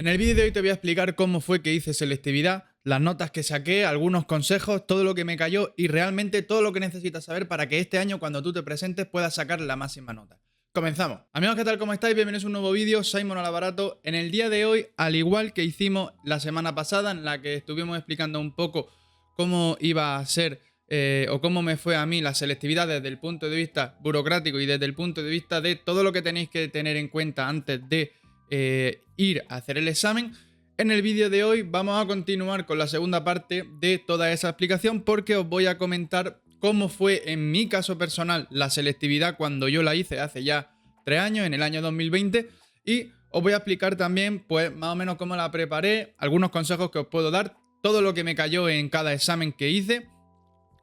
En el vídeo de hoy te voy a explicar cómo fue que hice selectividad, las notas que saqué, algunos consejos, todo lo que me cayó y realmente todo lo que necesitas saber para que este año cuando tú te presentes puedas sacar la máxima nota. Comenzamos. Amigos, ¿qué tal? ¿Cómo estáis? Bienvenidos a un nuevo vídeo, soy Mono Alabarato. En el día de hoy, al igual que hicimos la semana pasada en la que estuvimos explicando un poco cómo iba a ser o cómo me fue a mí la selectividad desde el punto de vista burocrático y desde el punto de vista de todo lo que tenéis que tener en cuenta antes de ir a hacer el examen. En el vídeo de hoy vamos a continuar con la segunda parte de toda esa explicación porque os voy a comentar cómo fue en mi caso personal la selectividad cuando yo la hice hace ya 3 años, en el año 2020, y os voy a explicar también pues más o menos cómo la preparé, algunos consejos que os puedo dar, todo lo que me cayó en cada examen que hice.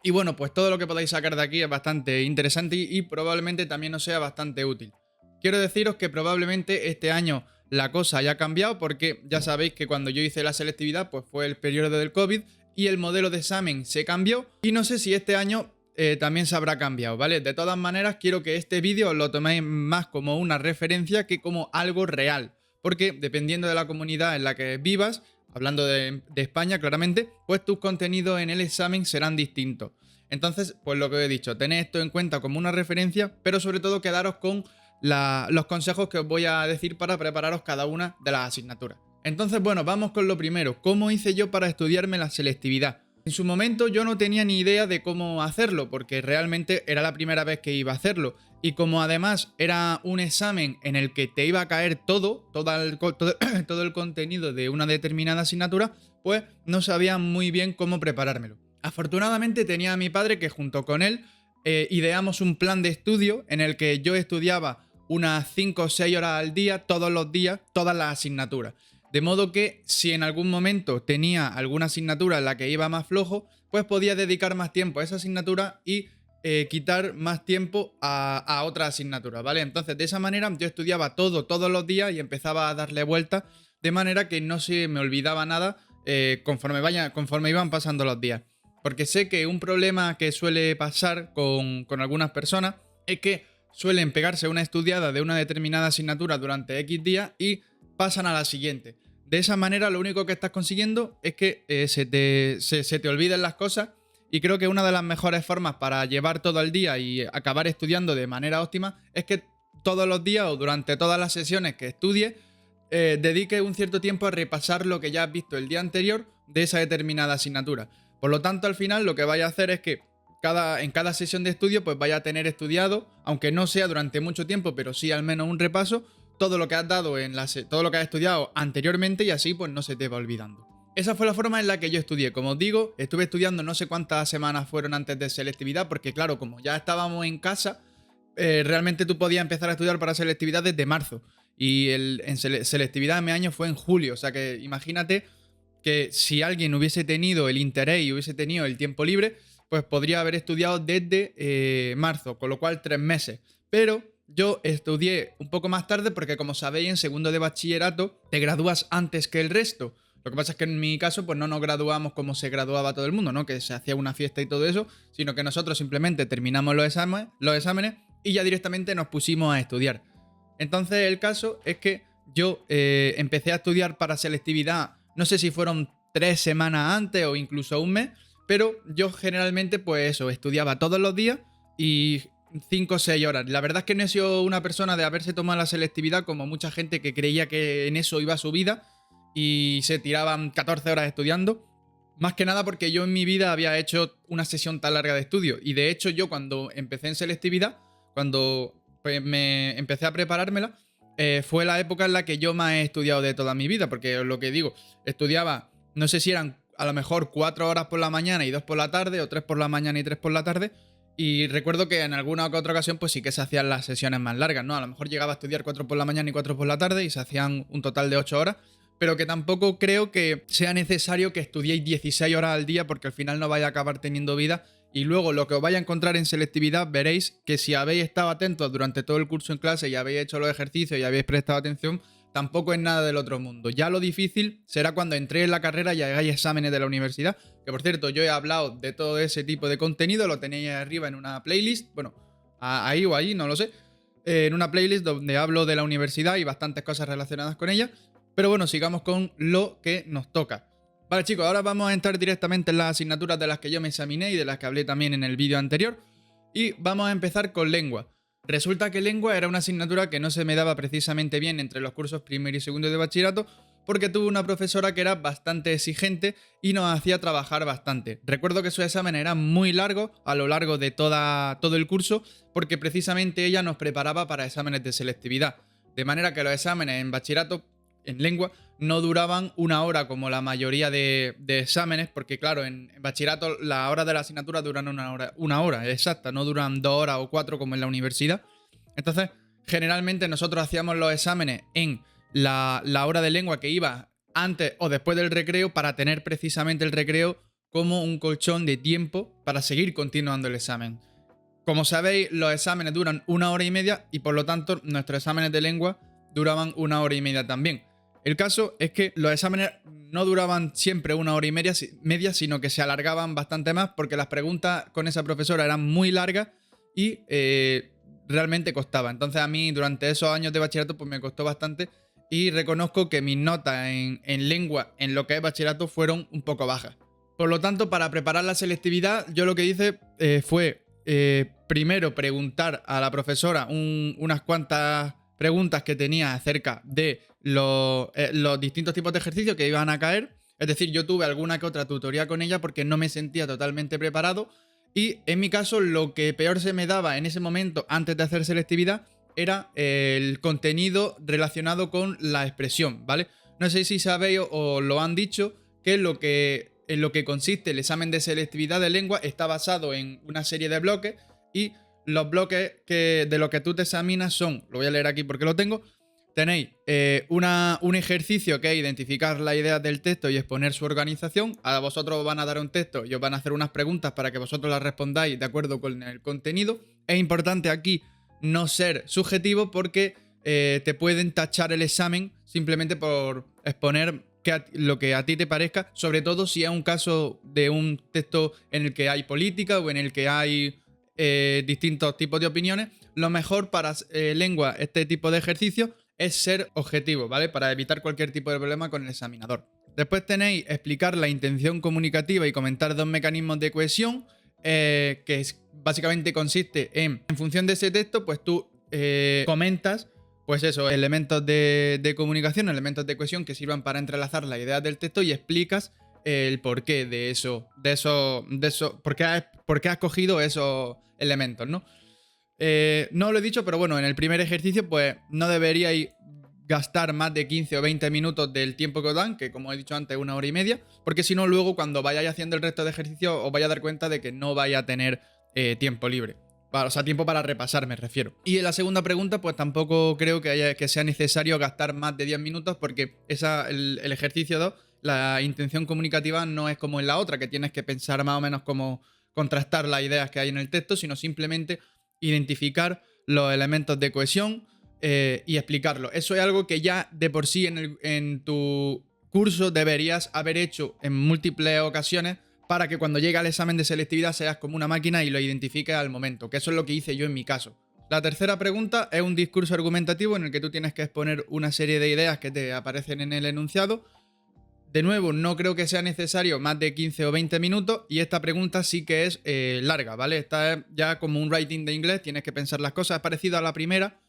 Y bueno, pues todo lo que podáis sacar de aquí es bastante interesante y probablemente también os sea bastante útil. Quiero deciros que probablemente este año la cosa haya cambiado porque ya sabéis que cuando yo hice la selectividad pues fue el periodo del COVID y el modelo de examen se cambió y no sé si este año también se habrá cambiado, ¿vale? De todas maneras quiero que este vídeo lo toméis más como una referencia que como algo real, porque dependiendo de la comunidad en la que vivas, hablando de España claramente, pues tus contenidos en el examen serán distintos. Entonces, pues lo que os he dicho, tened esto en cuenta como una referencia, pero sobre todo quedaros con los consejos que os voy a decir para prepararos cada una de las asignaturas. Entonces, bueno, vamos con lo primero. ¿Cómo hice yo para estudiarme la selectividad? En su momento yo no tenía ni idea de cómo hacerlo, porque realmente era la primera vez que iba a hacerlo. Y como además era un examen en el que te iba a caer todo el contenido de una determinada asignatura, pues no sabía muy bien cómo preparármelo. Afortunadamente tenía a mi padre que junto con él ideamos un plan de estudio en el que yo estudiaba unas 5 o 6 horas al día, todos los días, todas las asignaturas. De modo que si en algún momento tenía alguna asignatura en la que iba más flojo, pues podía dedicar más tiempo a esa asignatura y quitar más tiempo a otra asignatura, ¿vale? Entonces de esa manera yo estudiaba todos los días y empezaba a darle vueltas de manera que no se me olvidaba nada conforme iban pasando los días. Porque sé que un problema que suele pasar con algunas personas es que suelen pegarse una estudiada de una determinada asignatura durante X días y pasan a la siguiente. De esa manera lo único que estás consiguiendo es que se te olviden las cosas, y creo que una de las mejores formas para llevar todo el día y acabar estudiando de manera óptima es que todos los días o durante todas las sesiones que estudies dediques un cierto tiempo a repasar lo que ya has visto el día anterior de esa determinada asignatura. Por lo tanto, al final lo que vaya a hacer es que en cada sesión de estudio pues vaya a tener estudiado, aunque no sea durante mucho tiempo, pero sí al menos un repaso, todo lo que has dado todo lo que has estudiado anteriormente, y así pues no se te va olvidando. Esa fue la forma en la que yo estudié. Como os digo, estuve estudiando no sé cuántas semanas fueron antes de selectividad, porque claro, como ya estábamos en casa, realmente tú podías empezar a estudiar para selectividad desde marzo. Y selectividad de mi año fue en julio. O sea que imagínate que si alguien hubiese tenido el interés y hubiese tenido el tiempo libre, pues podría haber estudiado desde marzo, con lo cual 3 meses. Pero yo estudié un poco más tarde porque, como sabéis, en segundo de bachillerato te gradúas antes que el resto. Lo que pasa es que en mi caso pues no nos graduamos como se graduaba todo el mundo, ¿no? Que se hacía una fiesta y todo eso, sino que nosotros simplemente terminamos los exámenes y ya directamente nos pusimos a estudiar. Entonces el caso es que yo empecé a estudiar para selectividad, no sé si fueron 3 semanas antes o incluso un mes, pero yo generalmente pues eso, estudiaba todos los días y 5 o 6 horas. La verdad es que no he sido una persona de haberse tomado la selectividad como mucha gente que creía que en eso iba su vida y se tiraban 14 horas estudiando. Más que nada porque yo en mi vida había hecho una sesión tan larga de estudio. Y de hecho yo cuando empecé en selectividad, cuando pues, me empecé a preparármela, fue la época en la que yo más he estudiado de toda mi vida. Porque lo que digo, estudiaba, no sé si eran a lo mejor 4 horas por la mañana y 2 por la tarde, o 3 por la mañana y 3 por la tarde. Y recuerdo que en alguna u otra ocasión pues sí que se hacían las sesiones más largas, ¿no? A lo mejor llegaba a estudiar 4 por la mañana y 4 por la tarde y se hacían un total de 8 horas, pero que tampoco creo que sea necesario que estudiéis 16 horas al día porque al final no vais a acabar teniendo vida. Y luego lo que os vaya a encontrar en selectividad veréis que si habéis estado atentos durante todo el curso en clase y habéis hecho los ejercicios y habéis prestado atención, tampoco es nada del otro mundo. Ya lo difícil será cuando entréis en la carrera y hagáis exámenes de la universidad, que por cierto yo he hablado de todo ese tipo de contenido, lo tenéis ahí arriba en una playlist, bueno, ahí o ahí, no lo sé, en una playlist donde hablo de la universidad y bastantes cosas relacionadas con ella. Pero bueno, sigamos con lo que nos toca. Vale, chicos, ahora vamos a entrar directamente en las asignaturas de las que yo me examiné y de las que hablé también en el vídeo anterior. Y vamos a empezar con lengua. Resulta que lengua era una asignatura que no se me daba precisamente bien entre los cursos primero y segundo de bachillerato, porque tuve una profesora que era bastante exigente y nos hacía trabajar bastante. Recuerdo que su examen era muy largo a lo largo de todo el curso, porque precisamente ella nos preparaba para exámenes de selectividad. De manera que los exámenes en bachillerato, en lengua, no duraban una hora como la mayoría de exámenes, porque claro, en bachillerato las horas de la asignatura duran una hora exacta, no duran 2 horas o 4 como en la universidad. Entonces, generalmente nosotros hacíamos los exámenes en la hora de lengua que iba antes o después del recreo, para tener precisamente el recreo como un colchón de tiempo para seguir continuando el examen. Como sabéis, los exámenes duran 1 hora y media y por lo tanto nuestros exámenes de lengua duraban 1 hora y media también. El caso es que los exámenes no duraban siempre 1 hora y media, sino que se alargaban bastante más porque las preguntas con esa profesora eran muy largas y realmente costaba. Entonces a mí durante esos años de bachillerato pues me costó bastante y reconozco que mis notas en lengua en lo que es bachillerato fueron un poco bajas. Por lo tanto, para preparar la selectividad, yo lo que hice fue primero preguntar a la profesora unas cuantas preguntas que tenía acerca de los distintos tipos de ejercicios que iban a caer. Es decir, yo tuve alguna que otra tutoría con ella porque no me sentía totalmente preparado y en mi caso lo que peor se me daba en ese momento antes de hacer selectividad era el contenido relacionado con la expresión, ¿vale? No sé si sabéis o lo han dicho que en lo que consiste el examen de selectividad de lengua está basado en una serie de bloques y los bloques de los que tú te examinas son, lo voy a leer aquí porque lo tengo, tenéis un ejercicio que es identificar las ideas del texto y exponer su organización. A vosotros os van a dar un texto y os van a hacer unas preguntas para que vosotros las respondáis de acuerdo con el contenido. Es importante aquí no ser subjetivo porque te pueden tachar el examen simplemente por exponer lo que a ti te parezca, sobre todo si es un caso de un texto en el que hay política o en el que hay distintos tipos de opiniones. Lo mejor para lengua, este tipo de ejercicio, es ser objetivo, ¿vale? Para evitar cualquier tipo de problema con el examinador. Después tenéis explicar la intención comunicativa y comentar 2 mecanismos de cohesión, que básicamente consiste en función de ese texto, pues tú comentas, pues eso, elementos de comunicación, elementos de cohesión que sirvan para entrelazar las ideas del texto y explicas el porqué de eso, por qué has cogido esos elementos, ¿no? No lo he dicho, pero bueno, en el primer ejercicio pues no deberíais gastar más de 15 o 20 minutos del tiempo que os dan, que como he dicho antes, 1 hora y media, porque si no luego cuando vayáis haciendo el resto de ejercicios os vais a dar cuenta de que no vais a tener tiempo libre. O sea, tiempo para repasar, me refiero. Y en la segunda pregunta, pues tampoco creo que sea necesario gastar más de 10 minutos porque el ejercicio 2, la intención comunicativa no es como en la otra, que tienes que pensar más o menos cómo contrastar las ideas que hay en el texto, sino simplemente identificar los elementos de cohesión y explicarlo. Eso es algo que ya de por sí en tu curso deberías haber hecho en múltiples ocasiones para que cuando llegue al examen de selectividad seas como una máquina y lo identifiques al momento, que eso es lo que hice yo en mi caso. La tercera pregunta es un discurso argumentativo en el que tú tienes que exponer una serie de ideas que te aparecen en el enunciado. De nuevo, no creo que sea necesario más de 15 o 20 minutos y esta pregunta sí que es larga, ¿vale? Esta es ya como un writing de inglés, tienes que pensar las cosas, es parecido a la primera,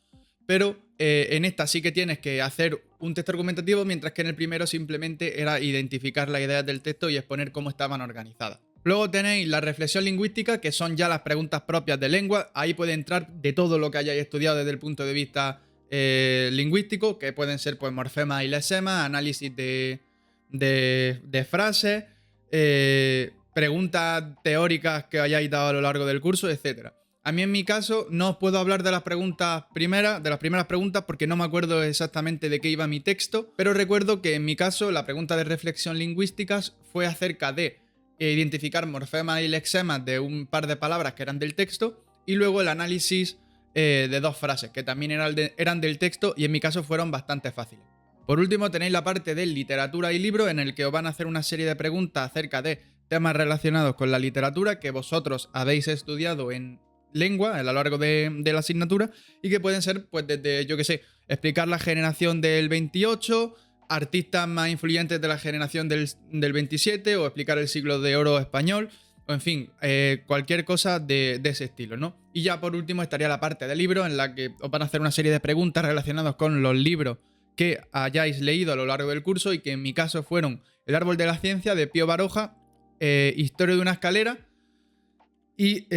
pero en esta sí que tienes que hacer un texto argumentativo, mientras que en el primero simplemente era identificar las ideas del texto y exponer cómo estaban organizadas. Luego tenéis la reflexión lingüística, que son ya las preguntas propias de lengua. Ahí puede entrar de todo lo que hayáis estudiado desde el punto de vista lingüístico, que pueden ser pues morfemas y lexemas, análisis de frases, preguntas teóricas que hayáis dado a lo largo del curso, etc. A mí en mi caso no os puedo hablar de las primeras preguntas porque no me acuerdo exactamente de qué iba mi texto, pero recuerdo que en mi caso la pregunta de reflexión lingüísticas fue acerca de identificar morfemas y lexemas de un par de palabras que eran del texto y luego el análisis de 2 frases que también eran del texto y en mi caso fueron bastante fáciles. Por último tenéis la parte de literatura y libro en el que os van a hacer una serie de preguntas acerca de temas relacionados con la literatura que vosotros habéis estudiado en lengua a lo largo de la asignatura y que pueden ser, pues desde, yo que sé, explicar la generación del 28, artistas más influyentes de la generación del 27 o explicar el siglo de oro español, o en fin, cualquier cosa de ese estilo, ¿no? Y ya por último estaría la parte de libros en la que os van a hacer una serie de preguntas relacionadas con los libros que hayáis leído a lo largo del curso y que en mi caso fueron El árbol de la ciencia de Pío Baroja, Historia de una escalera y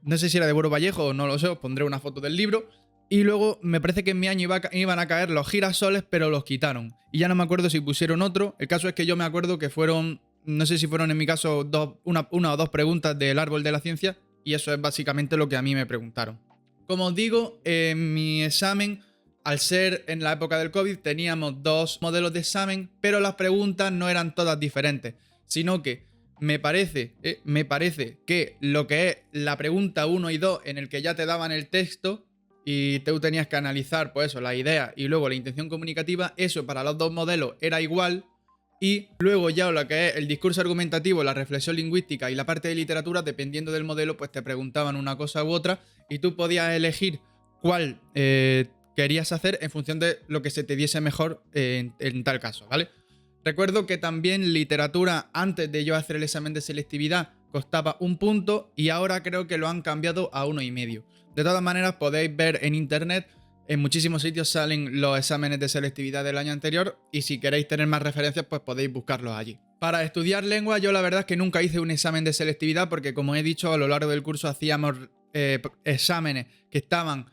no sé si era de Boro Vallejo o no lo sé, os pondré una foto del libro. Y luego me parece que en mi año iban a caer los girasoles, pero los quitaron. Y ya no me acuerdo si pusieron otro. El caso es que yo me acuerdo que fueron, no sé si fueron en mi caso una o dos preguntas del árbol de la ciencia. Y eso es básicamente lo que a mí me preguntaron. Como os digo, en mi examen, al ser en la época del COVID, teníamos dos modelos de examen, pero las preguntas no eran todas diferentes, sino que me parece que lo que es la pregunta 1 y 2, en el que ya te daban el texto y tú tenías que analizar, pues eso, la idea y luego la intención comunicativa, eso para los dos modelos era igual. Y luego ya lo que es el discurso argumentativo, la reflexión lingüística y la parte de literatura, dependiendo del modelo, pues te preguntaban una cosa u otra y tú podías elegir cuál querías hacer en función de lo que se te diese mejor en tal caso, ¿vale? Recuerdo que también literatura, antes de yo hacer el examen de selectividad, costaba 1 punto y ahora creo que lo han cambiado a 1,5. De todas maneras, podéis ver en internet, en muchísimos sitios salen los exámenes de selectividad del año anterior y si queréis tener más referencias, pues podéis buscarlos allí. Para estudiar lengua, yo la verdad es que nunca hice un examen de selectividad porque, como he dicho, a lo largo del curso hacíamos exámenes que estaban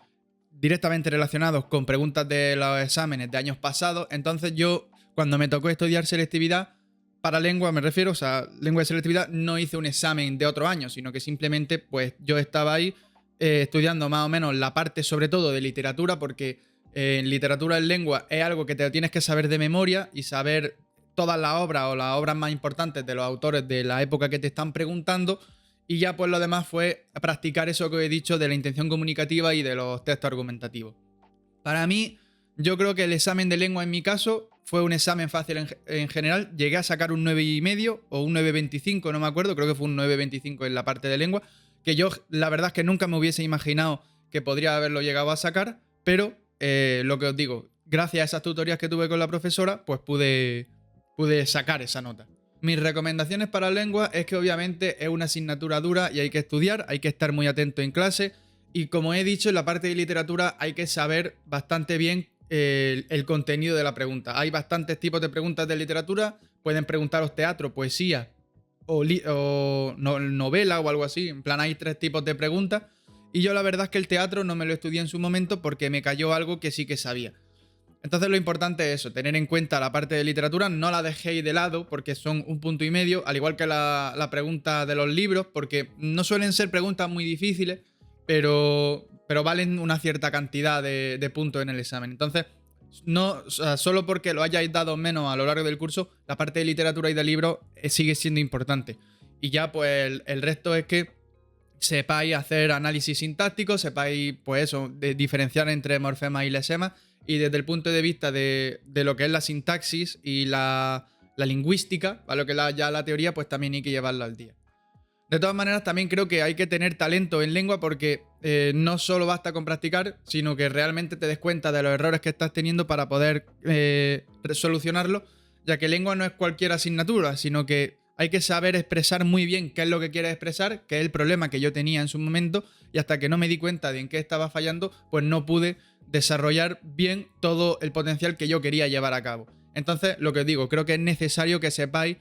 directamente relacionados con preguntas de los exámenes de años pasados. Entonces yo, cuando me tocó estudiar selectividad, para lengua me refiero, o sea, lengua de selectividad, no hice un examen de otro año, sino que simplemente pues yo estaba ahí estudiando más o menos la parte sobre todo de literatura, porque en literatura en lengua es algo que te lo tienes que saber de memoria y saber todas las obras o las obras más importantes de los autores de la época que te están preguntando. Y ya pues lo demás fue practicar eso que he dicho de la intención comunicativa y de los textos argumentativos. Para mí, yo creo que el examen de lengua en mi caso fue un examen fácil en general. Llegué a sacar un 9,5 o un 9,25, no me acuerdo, creo que fue un 9,25 en la parte de lengua, que yo la verdad es que nunca me hubiese imaginado que podría haberlo llegado a sacar, pero lo que os digo, gracias a esas tutorías que tuve con la profesora, pues pude sacar esa nota. Mis recomendaciones para lengua es que obviamente es una asignatura dura y hay que estudiar, hay que estar muy atento en clase y, como he dicho, en la parte de literatura hay que saber bastante bien el contenido de la pregunta. Hay bastantes tipos de preguntas de literatura, pueden preguntaros teatro, poesía o novela o algo así, en plan hay 3 tipos de preguntas y yo la verdad es que el teatro no me lo estudié en su momento porque me cayó algo que sí que sabía. Entonces lo importante es eso, tener en cuenta la parte de literatura, no la dejéis de lado porque son 1,5 puntos, al igual que la pregunta de los libros, porque no suelen ser preguntas muy difíciles, pero valen una cierta cantidad de puntos en el examen. Entonces, no, o sea, solo porque lo hayáis dado menos a lo largo del curso, la parte de literatura y de libros sigue siendo importante. Y ya pues el resto es que sepáis hacer análisis sintáctico, sepáis pues eso, de diferenciar entre morfemas y lesemas. Y desde el punto de vista de lo que es la sintaxis y la lingüística, a lo que ya la teoría, pues también hay que llevarla al día. De todas maneras, también creo que hay que tener talento en lengua porque no solo basta con practicar, sino que realmente te des cuenta de los errores que estás teniendo para poder solucionarlos, ya que lengua no es cualquier asignatura, sino que hay que saber expresar muy bien qué es lo que quieres expresar, que es el problema que yo tenía en su momento, y hasta que no me di cuenta de en qué estaba fallando, pues no pude desarrollar bien todo el potencial que yo quería llevar a cabo. Entonces, lo que os digo, creo que es necesario que sepáis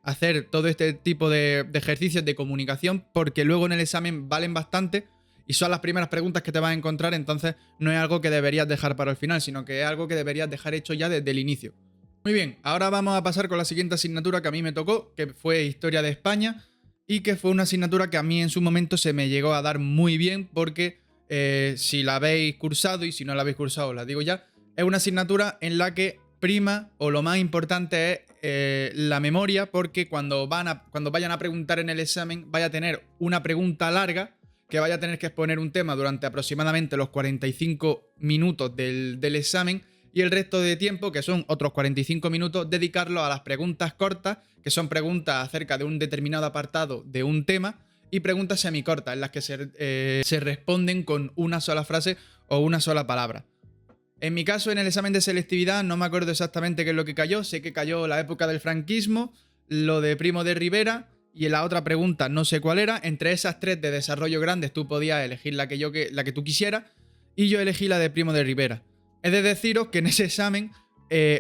hacer todo este tipo de ejercicios de comunicación, porque luego en el examen valen bastante y son las primeras preguntas que te vas a encontrar. Entonces no es algo que deberías dejar para el final, sino que es algo que deberías dejar hecho ya desde el inicio. Muy bien, ahora vamos a pasar con la siguiente asignatura que a mí me tocó, que fue Historia de España, y que fue una asignatura que a mí en su momento se me llegó a dar muy bien porque si la habéis cursado, y si no la habéis cursado os la digo ya, es una asignatura en la que prima, o lo más importante es la memoria, porque cuando vayan a preguntar en el examen vaya a tener una pregunta larga, que vaya a tener que exponer un tema durante aproximadamente los 45 minutos del examen, y el resto de tiempo, que son otros 45 minutos, dedicarlo a las preguntas cortas, que son preguntas acerca de un determinado apartado de un tema, y preguntas semicortas, en las que se responden con una sola frase o una sola palabra. En mi caso, en el examen de selectividad, no me acuerdo exactamente qué es lo que cayó. Sé que cayó la época del franquismo, lo de Primo de Rivera y en la otra pregunta no sé cuál era. Entre esas tres de desarrollo grandes tú podías elegir la que tú quisieras y yo elegí la de Primo de Rivera. He de deciros que en ese examen,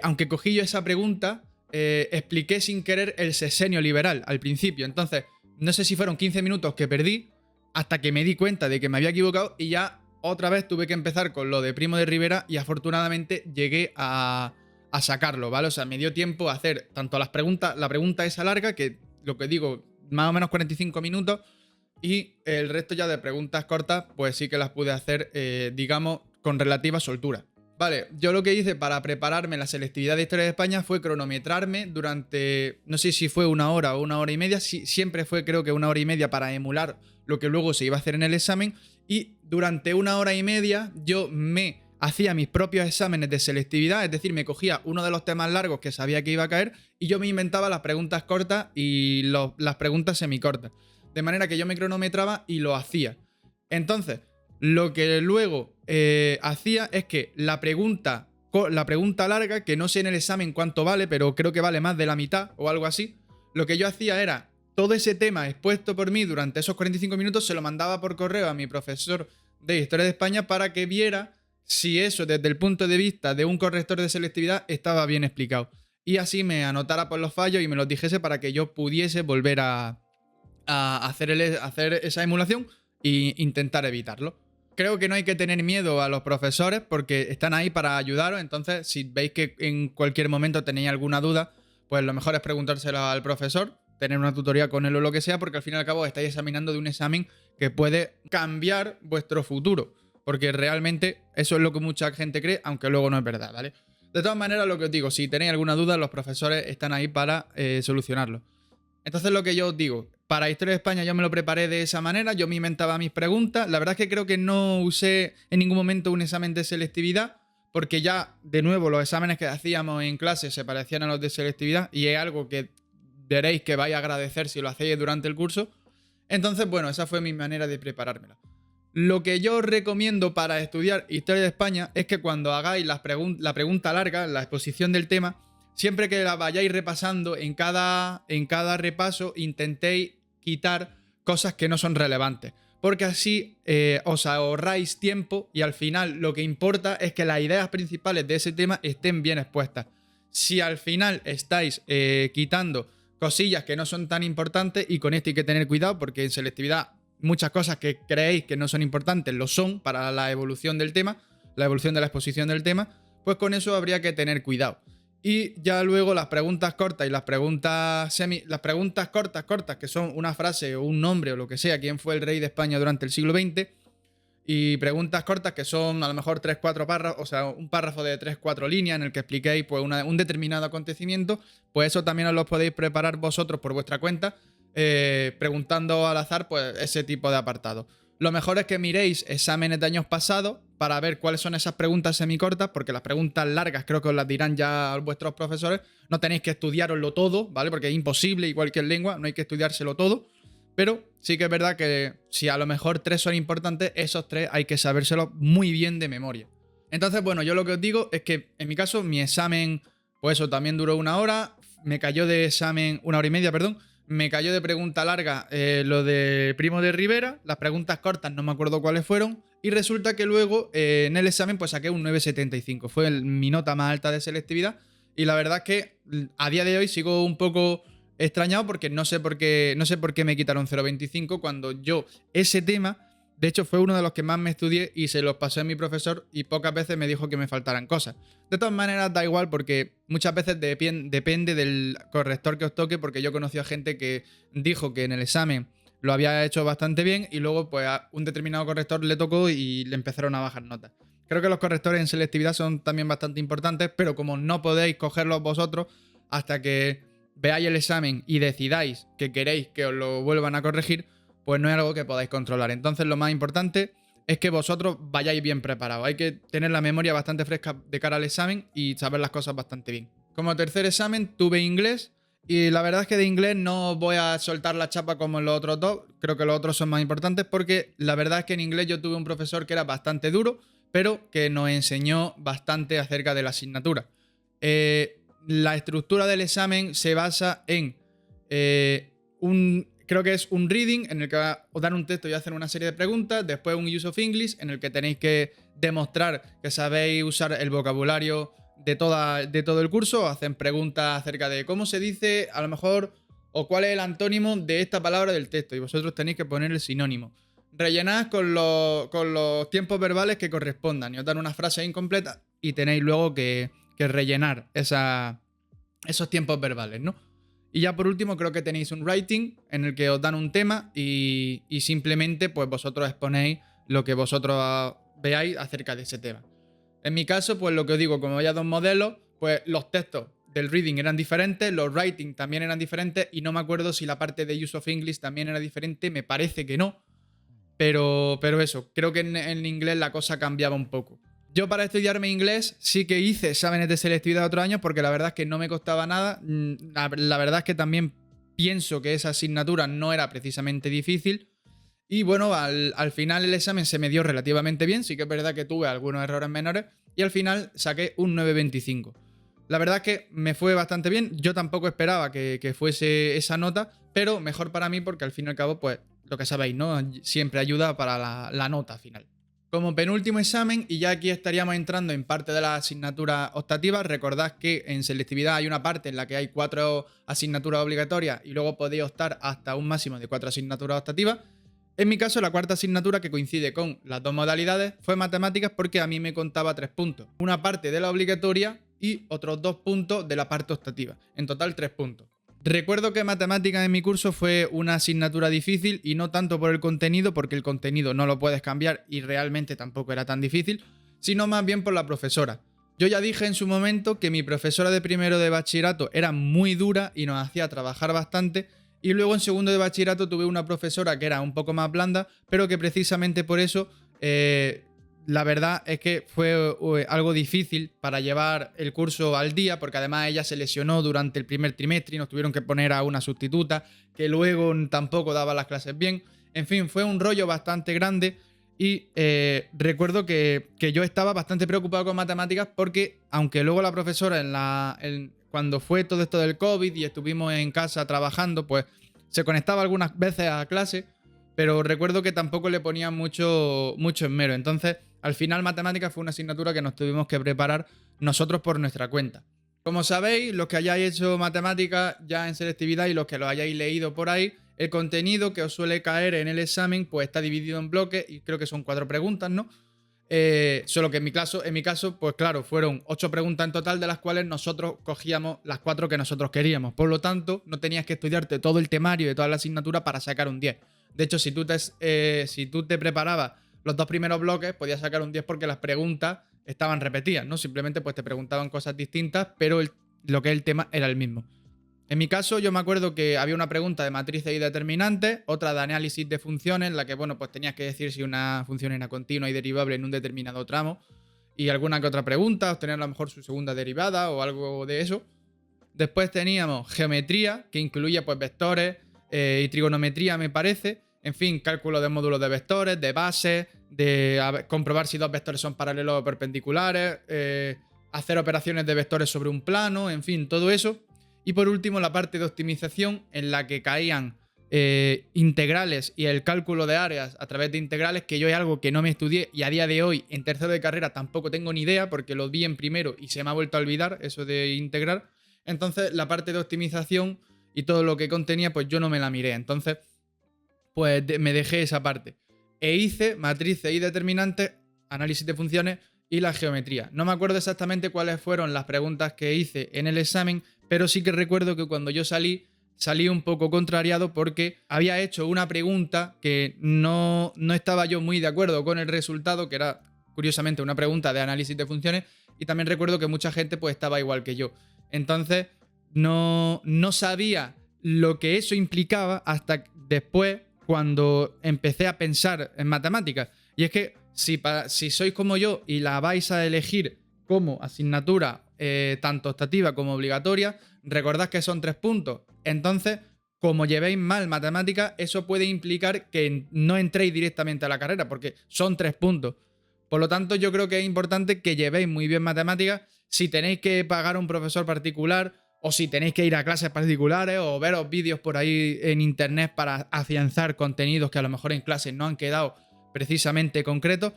aunque cogí yo esa pregunta, expliqué sin querer el sexenio liberal al principio. Entonces, no sé si fueron 15 minutos que perdí hasta que me di cuenta de que me había equivocado y ya otra vez tuve que empezar con lo de Primo de Rivera y afortunadamente llegué a sacarlo, ¿vale? O sea, me dio tiempo a hacer tanto las preguntas, la pregunta esa larga, que lo que digo, más o menos 45 minutos, y el resto ya de preguntas cortas, pues sí que las pude hacer, digamos, con relativa soltura. Vale, yo lo que hice para prepararme la selectividad de Historia de España fue cronometrarme durante, no sé si fue 1 hora o 1 hora y media, siempre fue creo que 1 hora y media para emular lo que luego se iba a hacer en el examen, y durante 1 hora y media yo me hacía mis propios exámenes de selectividad, es decir, me cogía uno de los temas largos que sabía que iba a caer y yo me inventaba las preguntas cortas y las preguntas semicortas. De manera que yo me cronometraba y lo hacía. Entonces, lo que luego hacía es que la pregunta larga, que no sé en el examen cuánto vale, pero creo que vale más de la mitad o algo así, lo que yo hacía era todo ese tema expuesto por mí durante esos 45 minutos, se lo mandaba por correo a mi profesor de Historia de España para que viera si eso desde el punto de vista de un corrector de selectividad estaba bien explicado. Y así me anotara por los fallos y me los dijese para que yo pudiese volver a hacer esa emulación e intentar evitarlo. Creo que no hay que tener miedo a los profesores porque están ahí para ayudaros. Entonces, si veis que en cualquier momento tenéis alguna duda, pues lo mejor es preguntárselo al profesor, tener una tutoría con él o lo que sea, porque al fin y al cabo estáis examinando de un examen que puede cambiar vuestro futuro. Porque realmente eso es lo que mucha gente cree, aunque luego no es verdad, ¿vale? De todas maneras, lo que os digo, si tenéis alguna duda, los profesores están ahí para solucionarlo. Entonces, lo que yo os digo, para Historia de España yo me lo preparé de esa manera, yo me inventaba mis preguntas. La verdad es que creo que no usé en ningún momento un examen de selectividad, porque ya, de nuevo, los exámenes que hacíamos en clase se parecían a los de selectividad y es algo que veréis que vais a agradecer si lo hacéis durante el curso. Entonces, bueno, esa fue mi manera de preparármela. Lo que yo os recomiendo para estudiar Historia de España es que cuando hagáis la pregunta larga, la exposición del tema, siempre que la vayáis repasando en cada repaso, intentéis quitar cosas que no son relevantes. Porque así os ahorráis tiempo y al final lo que importa es que las ideas principales de ese tema estén bien expuestas. Si al final estáis quitando cosillas que no son tan importantes, y con esto hay que tener cuidado porque en selectividad muchas cosas que creéis que no son importantes lo son para la evolución del tema, la evolución de la exposición del tema, pues con eso habría que tener cuidado. Y ya luego las preguntas cortas y las preguntas cortas, que son una frase o un nombre o lo que sea, quién fue el rey de España durante el siglo XX, y preguntas cortas que son a lo mejor 3-4 párrafos, o sea, un párrafo de 3-4 líneas en el que expliquéis pues, un determinado acontecimiento, pues eso también os lo podéis preparar vosotros por vuestra cuenta, preguntando al azar pues ese tipo de apartado. Lo mejor es que miréis exámenes de años pasados para ver cuáles son esas preguntas semicortas, porque las preguntas largas creo que os las dirán ya vuestros profesores. No tenéis que estudiaroslo todo, ¿vale? Porque es imposible, igual que en lengua, no hay que estudiárselo todo. Pero sí que es verdad que si a lo mejor 3 son importantes, esos 3 hay que sabérselos muy bien de memoria. Entonces, bueno, yo lo que os digo es que en mi caso, mi examen, pues eso, también duró 1 hora. Me cayó de examen, 1 hora y media, perdón. Me cayó de pregunta larga lo de Primo de Rivera. Las preguntas cortas no me acuerdo cuáles fueron. Y resulta que luego en el examen pues saqué un 9,75. Fue mi nota más alta de selectividad. Y la verdad es que a día de hoy sigo un poco extrañado porque no sé por qué me quitaron 0,25 cuando yo ese tema, de hecho fue uno de los que más me estudié y se los pasé a mi profesor y pocas veces me dijo que me faltaran cosas. De todas maneras da igual porque muchas veces depende del corrector que os toque, porque yo conocí a gente que dijo que en el examen lo había hecho bastante bien y luego pues a un determinado corrector le tocó y le empezaron a bajar notas. Creo que los correctores en selectividad son también bastante importantes, pero como no podéis cogerlos vosotros hasta que veáis el examen y decidáis que queréis que os lo vuelvan a corregir, pues no es algo que podáis controlar. Entonces lo más importante es que vosotros vayáis bien preparados. Hay que tener la memoria bastante fresca de cara al examen y saber las cosas bastante bien. Como tercer examen tuve inglés y la verdad es que de inglés no voy a soltar la chapa como en los otros dos. Creo que los otros son más importantes porque la verdad es que en inglés yo tuve un profesor que era bastante duro, pero que nos enseñó bastante acerca de la asignatura. La estructura del examen se basa en creo que es un reading en el que os dan un texto y hacen una serie de preguntas, después un use of English en el que tenéis que demostrar que sabéis usar el vocabulario de todo el curso, hacen preguntas acerca de cómo se dice, a lo mejor, o cuál es el antónimo de esta palabra del texto, y vosotros tenéis que poner el sinónimo. Rellenad con los tiempos verbales que correspondan, y os dan una frase incompleta y tenéis luego que rellenar esos tiempos verbales, ¿no? Y ya por último creo que tenéis un writing en el que os dan un tema y simplemente pues vosotros exponéis lo que vosotros veáis acerca de ese tema. En mi caso, pues lo que os digo, como había dos modelos, pues los textos del reading eran diferentes, los writing también eran diferentes y no me acuerdo si la parte de use of English también era diferente, me parece que no. Pero eso, creo que en inglés la cosa cambiaba un poco. Yo para estudiarme inglés sí que hice exámenes de selectividad de otros años porque la verdad es que no me costaba nada. La verdad es que también pienso que esa asignatura no era precisamente difícil. Y bueno, al final el examen se me dio relativamente bien. Sí que es verdad que tuve algunos errores menores y al final saqué un 9,25. La verdad es que me fue bastante bien. Yo tampoco esperaba que fuese esa nota, pero mejor para mí porque al fin y al cabo, pues lo que sabéis, ¿no? Siempre ayuda para la nota final. Como penúltimo examen, y ya aquí estaríamos entrando en parte de las asignaturas optativas, recordad que en selectividad hay una parte en la que hay 4 asignaturas obligatorias y luego podéis optar hasta un máximo de 4 asignaturas optativas. En mi caso, la cuarta asignatura, que coincide con las dos modalidades, fue matemáticas porque a mí me contaba 3 puntos. Una parte de la obligatoria y otros 2 puntos de la parte optativa. En total 3 puntos. Recuerdo que matemáticas en mi curso fue una asignatura difícil y no tanto por el contenido, porque el contenido no lo puedes cambiar y realmente tampoco era tan difícil, sino más bien por la profesora. Yo ya dije en su momento que mi profesora de primero de bachillerato era muy dura y nos hacía trabajar bastante, y luego en segundo de bachillerato tuve una profesora que era un poco más blanda, pero que precisamente por eso la verdad es que fue algo difícil para llevar el curso al día, porque además ella se lesionó durante el primer trimestre y nos tuvieron que poner a una sustituta que luego tampoco daba las clases bien. En fin, fue un rollo bastante grande y recuerdo que yo estaba bastante preocupado con matemáticas porque, aunque luego la profesora cuando fue todo esto del COVID y estuvimos en casa trabajando, pues se conectaba algunas veces a clase, pero recuerdo que tampoco le ponía mucho esmero. Entonces, al final, matemáticas fue una asignatura que nos tuvimos que preparar nosotros por nuestra cuenta. Como sabéis, los que hayáis hecho matemáticas ya en selectividad y los que lo hayáis leído por ahí, el contenido que os suele caer en el examen pues está dividido en bloques y creo que son 4 preguntas, ¿no? Solo que en mi caso, pues claro, fueron 8 preguntas en total, de las cuales nosotros cogíamos las 4 que nosotros queríamos. Por lo tanto, no tenías que estudiarte todo el temario de toda la asignatura para sacar un 10. De hecho, si tú te preparabas los 2 primeros bloques, podías sacar un 10 porque las preguntas estaban repetidas, ¿no? Simplemente pues te preguntaban cosas distintas, pero lo que es el tema era el mismo. En mi caso, yo me acuerdo que había una pregunta de matrices y determinantes, otra de análisis de funciones, en la que, bueno, pues tenías que decir si una función era continua y derivable en un determinado tramo, y alguna que otra pregunta, obtener a lo mejor su segunda derivada o algo de eso. Después teníamos geometría, que incluía pues vectores y trigonometría, me parece. En fin, cálculo de módulos de vectores, de bases, de comprobar si 2 vectores son paralelos o perpendiculares, hacer operaciones de vectores sobre un plano, en fin, todo eso. Y por último, la parte de optimización, en la que caían integrales y el cálculo de áreas a través de integrales, que yo es algo que no me estudié y a día de hoy en tercero de carrera tampoco tengo ni idea porque lo vi en primero y se me ha vuelto a olvidar eso de integrar. Entonces la parte de optimización y todo lo que contenía pues yo no me la miré, entonces pues me dejé esa parte e hice matrices y determinantes, análisis de funciones y la geometría. No me acuerdo exactamente cuáles fueron las preguntas que hice en el examen, pero sí que recuerdo que cuando yo salí un poco contrariado porque había hecho una pregunta que no estaba yo muy de acuerdo con el resultado, que era curiosamente una pregunta de análisis de funciones, y también recuerdo que mucha gente pues estaba igual que yo. Entonces no sabía lo que eso implicaba hasta después, cuando empecé a pensar en matemáticas. Y es que si sois como yo y la vais a elegir como asignatura tanto optativa como obligatoria, recordad que son 3 puntos. Entonces, como llevéis mal matemáticas, eso puede implicar que no entréis directamente a la carrera, porque son 3 puntos. Por lo tanto, yo creo que es importante que llevéis muy bien matemáticas. Si tenéis que pagar a un profesor particular o si tenéis que ir a clases particulares o veros vídeos por ahí en internet para afianzar contenidos que a lo mejor en clases no han quedado precisamente concretos,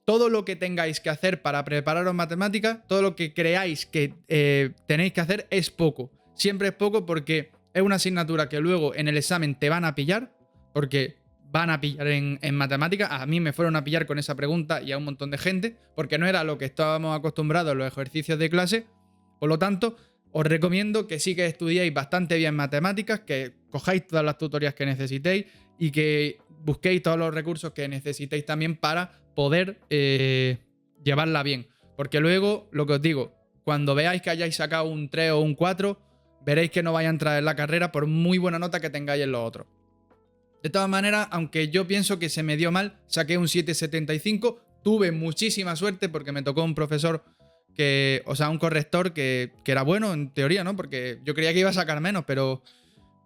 todo lo que tengáis que hacer para prepararos matemáticas, todo lo que creáis que tenéis que hacer es poco. Siempre es poco porque es una asignatura que luego en el examen te van a pillar, porque van a pillar en matemáticas. A mí me fueron a pillar con esa pregunta y a un montón de gente, porque no era lo que estábamos acostumbrados en los ejercicios de clase. Por lo tanto, os recomiendo que sí que estudiéis bastante bien matemáticas, que cojáis todas las tutorías que necesitéis y que busquéis todos los recursos que necesitéis también para poder llevarla bien. Porque luego, lo que os digo, cuando veáis que hayáis sacado un 3 o un 4, veréis que no vais a entrar en la carrera por muy buena nota que tengáis en los otros. De todas maneras, aunque yo pienso que se me dio mal, saqué un 7,75, tuve muchísima suerte porque me tocó un profesor un corrector que era bueno en teoría, ¿no? Porque yo creía que iba a sacar menos, pero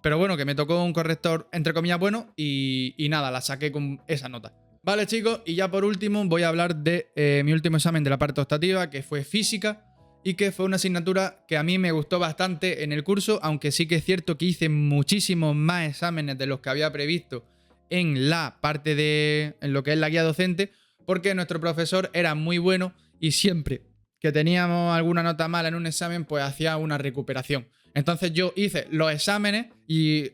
bueno, que me tocó un corrector entre comillas bueno y nada, la saqué con esa nota. Vale, chicos, y ya por último voy a hablar de mi último examen de la parte optativa, que fue física, y que fue una asignatura que a mí me gustó bastante en el curso, aunque sí que es cierto que hice muchísimos más exámenes de los que había previsto en la parte en lo que es la guía docente, porque nuestro profesor era muy bueno y siempre que teníamos alguna nota mala en un examen, pues hacía una recuperación. Entonces yo hice los exámenes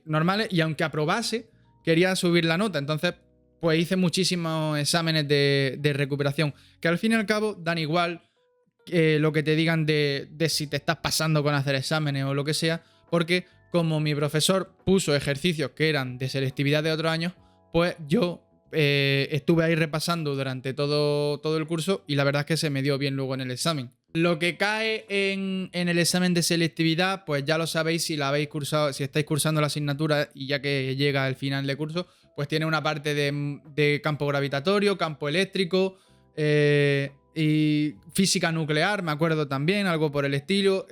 normales y aunque aprobase, quería subir la nota. Entonces, pues hice muchísimos exámenes de recuperación, que al fin y al cabo dan igual lo que te digan de si te estás pasando con hacer exámenes o lo que sea, porque como mi profesor puso ejercicios que eran de selectividad de otros años, pues yo estuve ahí repasando durante todo el curso y la verdad es que se me dio bien luego en el examen. Lo que cae en el examen de selectividad, pues ya lo sabéis si la habéis cursado, si estáis cursando la asignatura y ya que llega al final de curso, pues tiene una parte de campo gravitatorio, campo eléctrico, y física nuclear, me acuerdo también, algo por el estilo.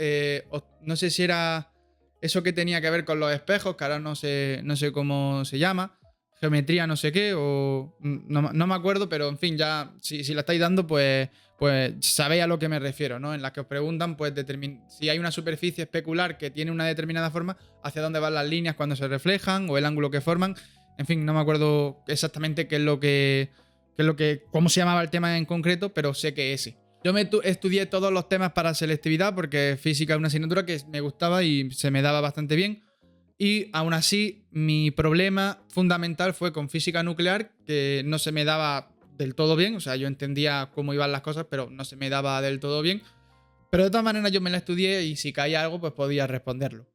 No sé si era eso que tenía que ver con los espejos, que ahora no sé cómo se llama. Geometría no sé qué, o no me acuerdo, pero en fin, ya si la estáis dando, pues sabéis a lo que me refiero, ¿no? En las que os preguntan, pues si hay una superficie especular que tiene una determinada forma, hacia dónde van las líneas cuando se reflejan, o el ángulo que forman. En fin, no me acuerdo exactamente cómo se llamaba el tema en concreto, pero sé que ese. Yo estudié todos los temas para selectividad porque física es una asignatura que me gustaba y se me daba bastante bien. Y aún así, mi problema fundamental fue con física nuclear, que no se me daba del todo bien. O sea, yo entendía cómo iban las cosas, pero no se me daba del todo bien. Pero de todas maneras yo me la estudié y si caía algo, pues podía responderlo.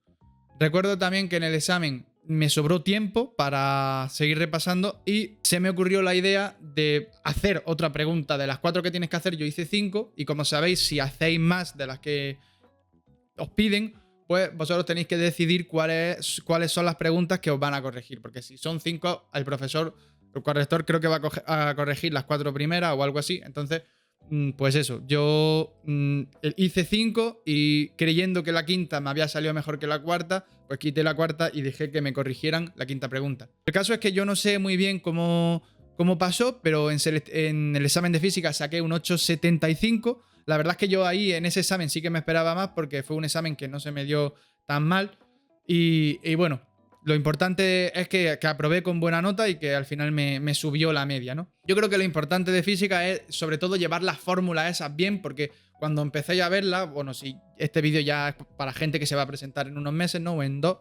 Recuerdo también que en el examen me sobró tiempo para seguir repasando y se me ocurrió la idea de hacer otra pregunta. De las 4 que tienes que hacer, yo hice 5 y como sabéis, si hacéis más de las que os piden, pues vosotros tenéis que decidir cuáles son las preguntas que os van a corregir, porque si son 5, el corrector creo que va a corregir las 4 primeras o algo así. Entonces, pues eso, yo hice 5 y creyendo que la quinta me había salido mejor que la cuarta, pues quité la cuarta y dejé que me corrigieran la quinta pregunta. El caso es que yo no sé muy bien cómo pasó, pero en el examen de física saqué un 8,75. La verdad es que yo ahí en ese examen sí que me esperaba más porque fue un examen que no se me dio tan mal. Y bueno, lo importante es que aprobé con buena nota y que al final me subió la media, ¿no? Yo creo que lo importante de física es sobre todo llevar las fórmulas esas bien, porque cuando empecéis a verlas, bueno, si este vídeo ya es para gente que se va a presentar en unos meses, ¿no? O en 2,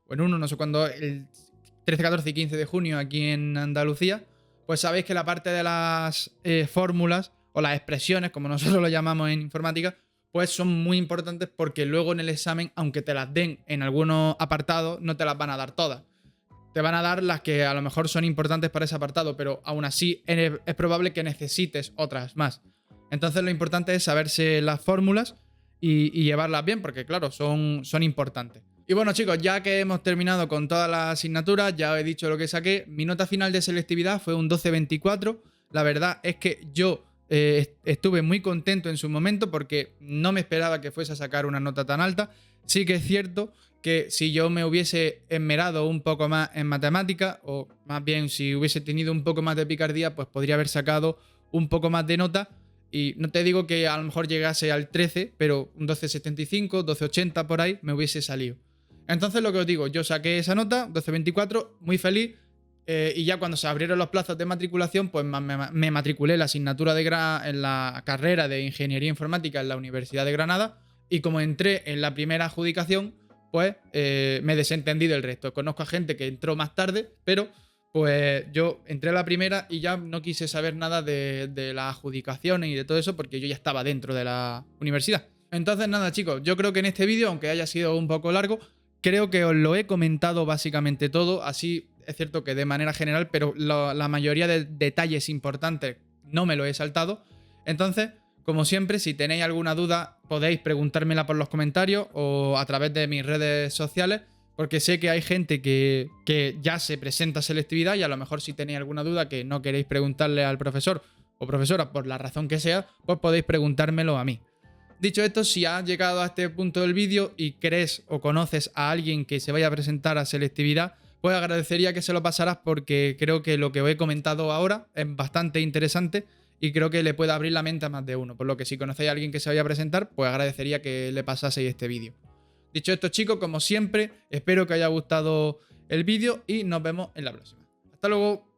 o en 1, no sé cuándo, el 13, 14 y 15 de junio aquí en Andalucía, pues sabéis que la parte de las fórmulas o las expresiones, como nosotros lo llamamos en informática, pues son muy importantes porque luego en el examen, aunque te las den en algunos apartados, no te las van a dar todas. Te van a dar las que a lo mejor son importantes para ese apartado, pero aún así es probable que necesites otras más. Entonces lo importante es saberse las fórmulas y llevarlas bien, porque claro, son importantes. Y bueno, chicos, ya que hemos terminado con todas las asignaturas, ya os he dicho lo que saqué. Mi nota final de selectividad fue un 12,24. La verdad es que yo estuve muy contento en su momento porque no me esperaba que fuese a sacar una nota tan alta. Sí que es cierto que si yo me hubiese esmerado un poco más en matemática, o más bien si hubiese tenido un poco más de picardía, pues podría haber sacado un poco más de nota. Y no te digo que a lo mejor llegase al 13, pero un 12,75, 12,80 por ahí me hubiese salido. Entonces lo que os digo, yo saqué esa nota, 12,24, muy feliz. Y ya cuando se abrieron los plazos de matriculación, pues me matriculé en la asignatura en la carrera de Ingeniería Informática en la Universidad de Granada. Y como entré en la primera adjudicación, pues me desentendí del resto. Conozco a gente que entró más tarde, pero pues yo entré a la primera y ya no quise saber nada de las adjudicaciones y de todo eso porque yo ya estaba dentro de la universidad. Entonces nada, chicos, yo creo que en este vídeo, aunque haya sido un poco largo, creo que os lo he comentado básicamente todo. Así es cierto que de manera general, pero la mayoría de detalles importantes no me lo he saltado. Entonces, como siempre, si tenéis alguna duda, podéis preguntármela por los comentarios o a través de mis redes sociales, porque sé que hay gente que ya se presenta a selectividad y a lo mejor si tenéis alguna duda que no queréis preguntarle al profesor o profesora por la razón que sea, pues podéis preguntármelo a mí. Dicho esto, si has llegado a este punto del vídeo y crees o conoces a alguien que se vaya a presentar a selectividad, pues agradecería que se lo pasaras porque creo que lo que os he comentado ahora es bastante interesante y creo que le puede abrir la mente a más de uno. Por lo que si conocéis a alguien que se vaya a presentar, pues agradecería que le pasaseis este vídeo. Dicho esto, chicos, como siempre, espero que os haya gustado el vídeo y nos vemos en la próxima. ¡Hasta luego!